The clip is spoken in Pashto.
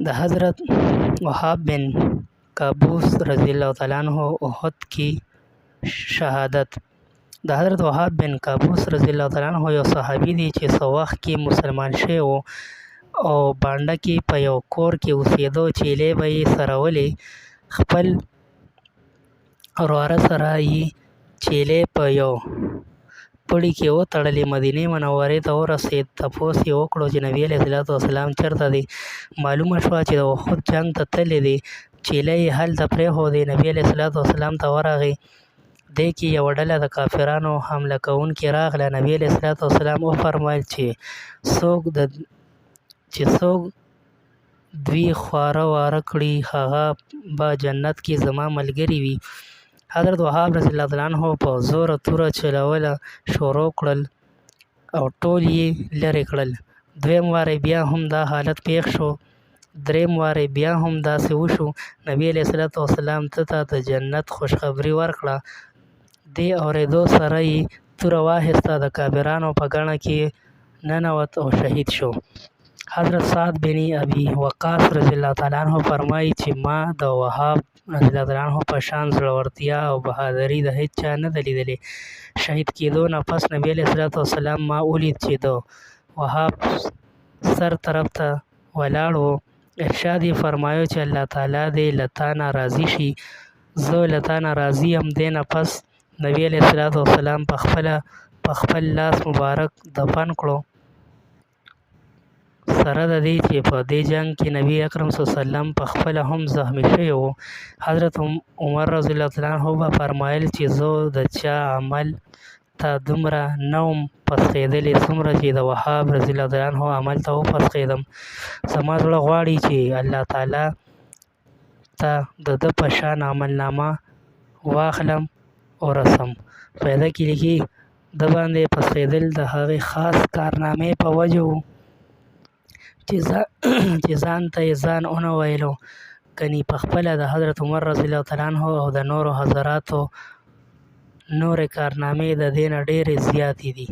د حضرت وهاب بن قابوس رضی الله تعالی عنہ احد کې شهادت. د حضرت وهاب بن قابوس رضی الله تعالی عنہ یو صحابي دی چې څه وخت کې مسلمان شوی و او بانډه کې په یو کور کې اوسېده. چیلې به یې څرولې، خپل وراره سره یې چیلې په یو پړي کې وتړلې. مدینې منورې ته ورسېد. تپوس یې وکړو چې نبي علیه الصلاۃ والسلام چېرته دی. معلومه شوه چې د احد جنګ ته تللی دی. چیلې یې هلته پرېښودې. نبي علیه الصلاۃ والسلام ته ورغی. دې کې یوه ډله د کافرانو حمله کوونکي راغله. نبي علیه الصلاۃ والسلام وفرمایل چې څوک دوی خواره واره کړي هغه به جنت کې زما ملګري وي. حضرت وهاب رضی الله تعالی عنہ په زوره توره چلوله شروع کړل او ټول یې لرې کړل. دویم واری بیا هم دا حالت پیښ شو. دریم واری بیا هم داسې وشو. نبي علیه الصلاۃ والسلام ته د جنت خوشخبري ورکړه. دې اورېدو سره یې توره واخیسته، د کافرانو په ګڼه کې ننوت او شهید شو. حضرت سعد بن ابي وقاص رضی الله تعالی عنہ فرمایي چې ما د وهاب رضی الله تعالی عنہ په شان زړورتیا او بهادري د هیڅ چا نه ده لیدلې. شهید کېدو نه پس نبي علیه الصلاۃ والسلام ما ولید چې د وهاب سر طرف ته ولاړ و. ارشاد یې فرمایو چې الله تعالی دې له تا نه راضي شي، زه له تا نه راضي یم. دې نه پس نبي علیه الصلاۃ والسلام په خپل لاس مبارک دفن کړو، سره د دې چې په دې جنګ کې نبی اکرم صلی الله علیه وسلم په خپله هم زخمی شوی و. حضرت عمر رضی الله تعالی عنہ به فرمایل چې زه د چا عمل ته دومره نه وم پسخېدلی څومره چې د وهاب رضی الله تعالی عنہ عمل ته وپسخېدم. زما زړه غواړي چې الله تعالی ته د ده په شان عملنامه واخلم او رسم. پیدا کې لیکي د باندې پسخېدل د هغې خاص کارنامې په وجه و چې ځان ته یې ځان ونه ویلو. کني په خپله د حضرت عمر رضی الله تعالی عنہ او د نورو حضراتو نورې کارنامې د دې نه ډېرې زیاتې دي.